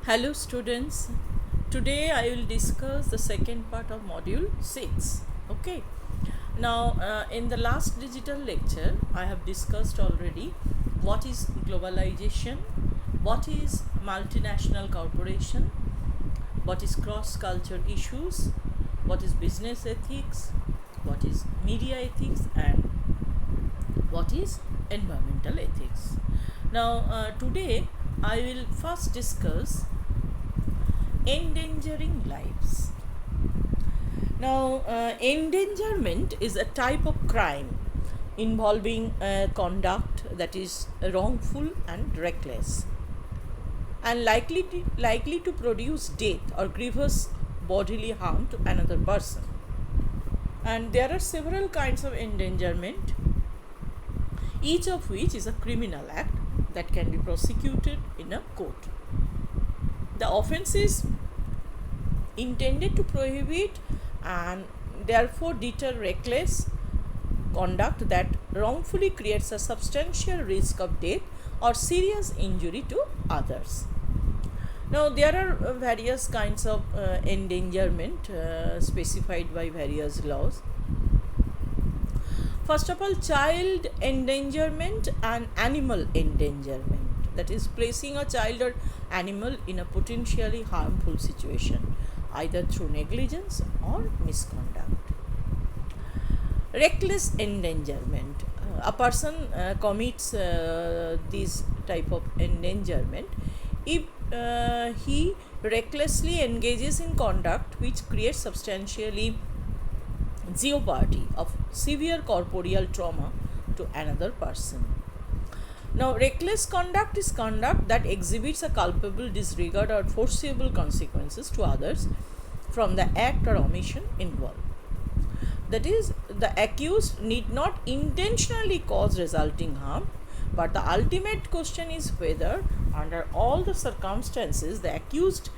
Hello students, today I will discuss the second part of module 6. Okay, now in the last digital lecture I have discussed already what is globalization, what is multinational corporation, what is cross culture issues, what is business ethics, what is media ethics, and what is environmental ethics. Now today I will first discuss endangering lives. Now, endangerment is a type of crime involving conduct that is wrongful and reckless and likely to produce death or grievous bodily harm to another person. And there are several kinds of endangerment, each of which is a criminal act that can be prosecuted in a court. The offense is intended to prohibit and therefore deter reckless conduct that wrongfully creates a substantial risk of death or serious injury to others. Now, there are various kinds of endangerment specified by various laws. First of all, child endangerment and animal endangerment, that is placing a child or animal in a potentially harmful situation either through negligence or misconduct. Reckless endangerment, a person commits this type of endangerment if he recklessly engages in conduct which creates substantially jeopardy of severe corporeal trauma to another person. Now, reckless conduct is conduct that exhibits a culpable disregard or foreseeable consequences to others from the act or omission involved. That is, the accused need not intentionally cause resulting harm, but the ultimate question is whether, under all the circumstances, the accused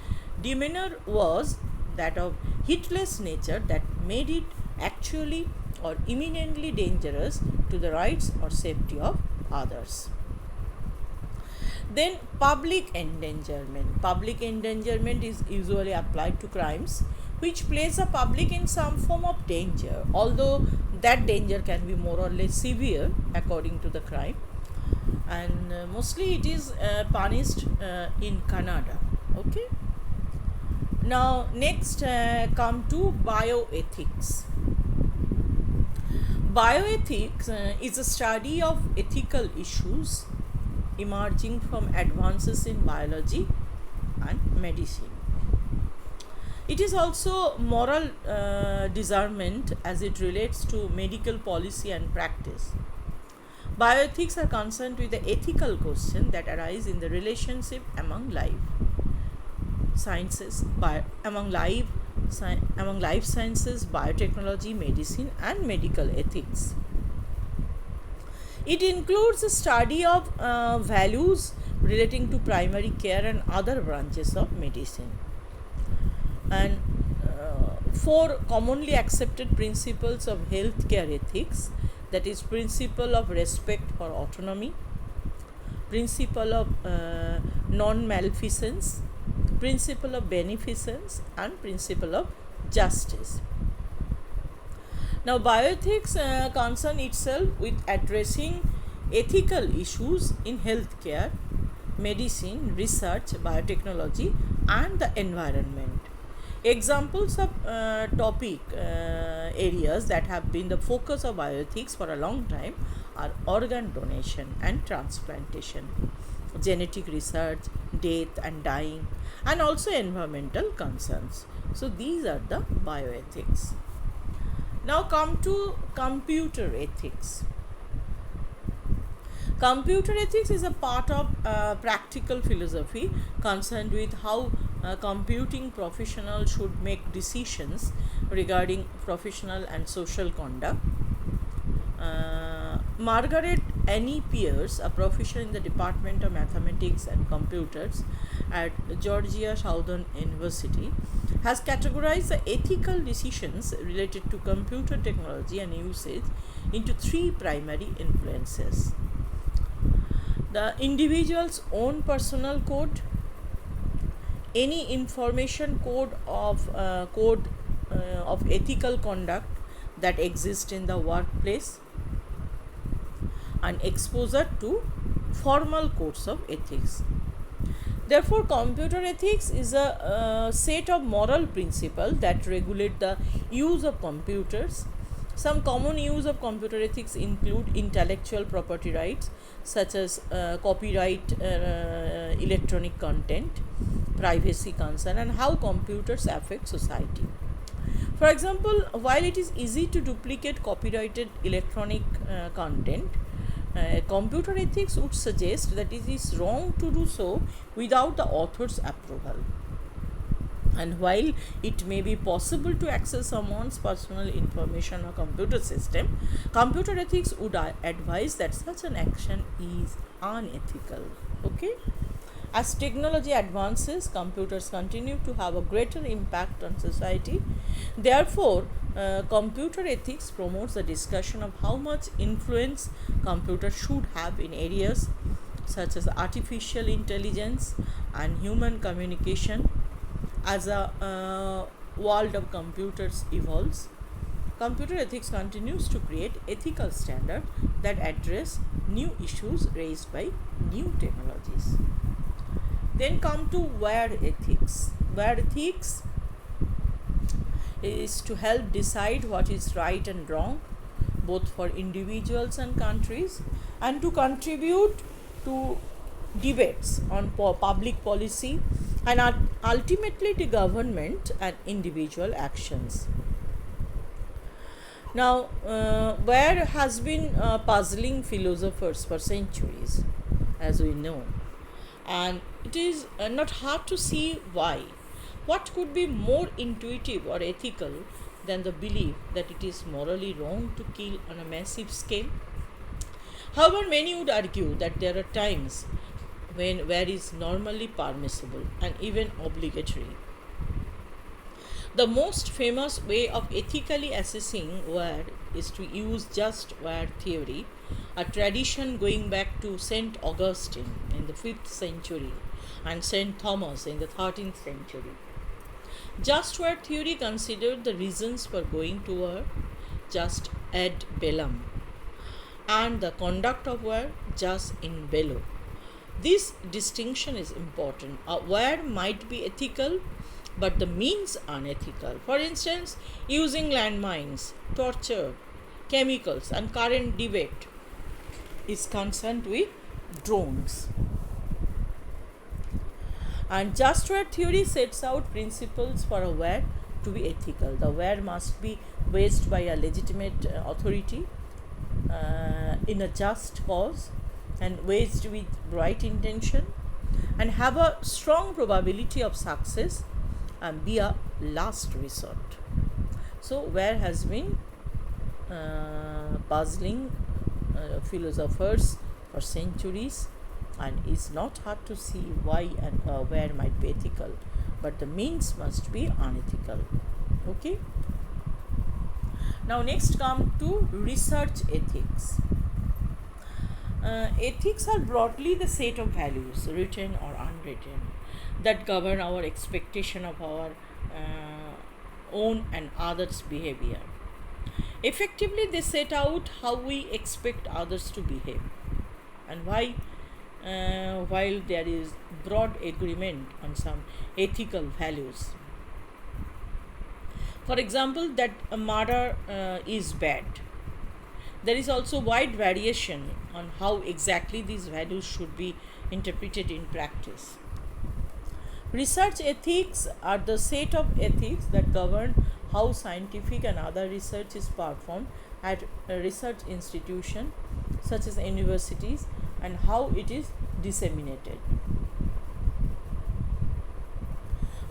demeanor was that of heedless nature that made it actually or imminently dangerous to the rights or safety of others. Then public endangerment. Public endangerment is usually applied to crimes which place a public in some form of danger, although that danger can be more or less severe according to the crime, and mostly it is punished in Canada. Okay. Now next come to bioethics. Bioethics is a study of ethical issues emerging from advances in biology and medicine. It is also moral discernment as it relates to medical policy and practice. Bioethics are concerned with the ethical questions that arise in the relationship among life sciences, among life sciences, biotechnology, medicine, and medical ethics. It includes a study of values relating to primary care and other branches of medicine. And four commonly accepted principles of healthcare ethics, that is, principle of respect for autonomy, principle of non-maleficence, principle of beneficence, and principle of justice. Now, bioethics concern itself with addressing ethical issues in healthcare, medicine, research, biotechnology, and the environment. Examples of topic areas that have been the focus of bioethics for a long time are organ donation and transplantation, genetic research, death and dying, and also environmental concerns. So these are the bioethics. Now come to computer ethics. Computer ethics is a part of practical philosophy concerned with how computing professionals should make decisions regarding professional and social conduct. Margaret Annie Pierce, a professor in the Department of Mathematics and Computers at Georgia Southern University, has categorized the ethical decisions related to computer technology and usage into three primary influences: the individual's own personal code, any information code of ethical conduct that exists in the workplace, and exposure to formal codes of ethics. Therefore, computer ethics is a set of moral principles that regulate the use of computers. Some common use of computer ethics include intellectual property rights, such as copyright, electronic content, privacy concern, and how computers affect society. For example, while it is easy to duplicate copyrighted electronic content, computer ethics would suggest that it is wrong to do so without the author's approval. And while it may be possible to access someone's personal information on a computer system, computer ethics would advise that such an action is unethical. Okay? As technology advances, computers continue to have a greater impact on society. Therefore, computer ethics promotes the discussion of how much influence computers should have in areas such as artificial intelligence and human communication. As a world of computers evolves, computer ethics continues to create ethical standards that address new issues raised by new technologies. Then come to where ethics. Where ethics is to help decide what is right and wrong, both for individuals and countries, and to contribute to debates on public policy and ultimately to government and individual actions. Now, where has been puzzling philosophers for centuries, as we know, and it is not hard to see why. What could be more intuitive or ethical than the belief that it is morally wrong to kill on a massive scale? However, many would argue that there are times when where is normally permissible and even obligatory. The most famous way of ethically assessing where is to use just where theory, a tradition going back to St. Augustine in the 5th century and St. Thomas in the 13th century. Just where theory considered the reasons for going to war just ad bellum, and the conduct of war jus in bello. This distinction is important. A war might be ethical, but the means unethical. For instance, using landmines, torture, chemicals, and current debate is concerned with drones. And just where theory sets out principles for a war to be ethical. The war must be waged by a legitimate authority in a just cause and waged with right intention and have a strong probability of success and be a last resort. So, where has been puzzling philosophers for centuries, and it's not hard to see why and where might be ethical, but the means must be unethical. Okay. Now, next come to research ethics. Ethics are broadly the set of values, written or unwritten, that govern our expectation of our own and others' behavior. Effectively, they set out how we expect others to behave and why, while there is broad agreement on some ethical values. For example, that a murder is bad. There is also wide variation on how exactly these values should be interpreted in practice. Research ethics are the set of ethics that govern how scientific and other research is performed at a research institution such as universities and how it is disseminated.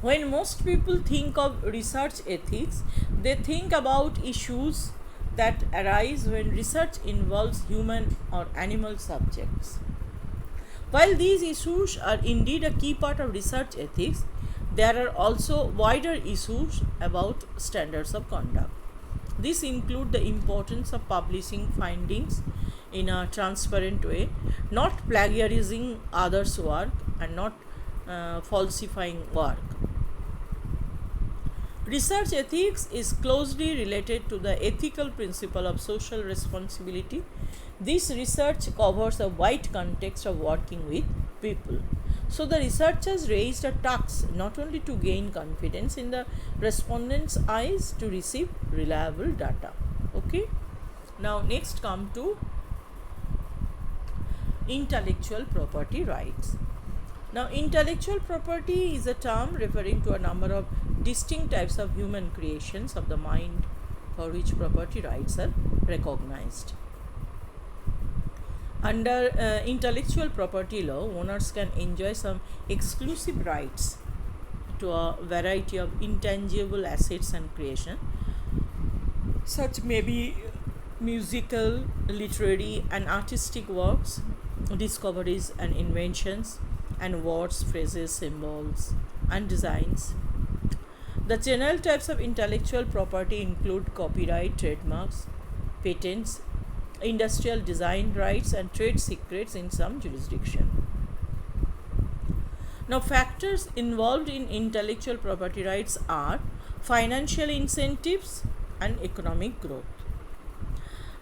When most people think of research ethics, they think about issues that arise when research involves human or animal subjects. While these issues are indeed a key part of research ethics, there are also wider issues about standards of conduct. These include the importance of publishing findings in a transparent way, not plagiarizing others' work, and not falsifying work. Research ethics is closely related to the ethical principle of social responsibility. This research covers a wide context of working with people. So, the researchers raised a task not only to gain confidence in the respondents' eyes to receive reliable data. Okay. Now, next come to intellectual property rights. Now, intellectual property is a term referring to a number of distinct types of human creations of the mind for which property rights are recognized. Under intellectual property law, owners can enjoy some exclusive rights to a variety of intangible assets and creation. Such may be musical, literary, and artistic works, discoveries and inventions, and words, phrases, symbols, and designs. The general types of intellectual property include copyright, trademarks, patents, industrial design rights, and trade secrets in some jurisdiction. Now, factors involved in intellectual property rights are financial incentives and economic growth.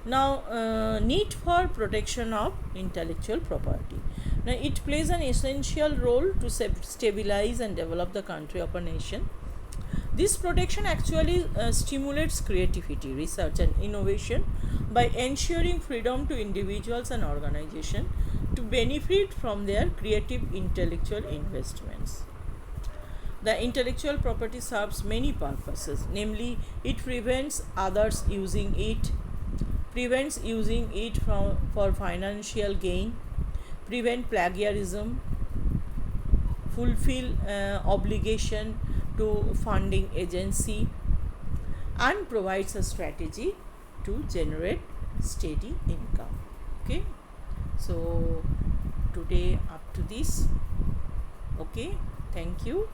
Now, need for protection of intellectual property. Now, it plays an essential role to stabilize and develop the country of a nation. This protection actually stimulates creativity, research, and innovation by ensuring freedom to individuals and organizations to benefit from their creative intellectual investments. The intellectual property serves many purposes, namely, it prevents others using it, prevents using it for financial gain, prevent plagiarism, fulfill obligation to funding agency, and provides a strategy to generate steady income. Okay, so today up to this. Okay, thank you.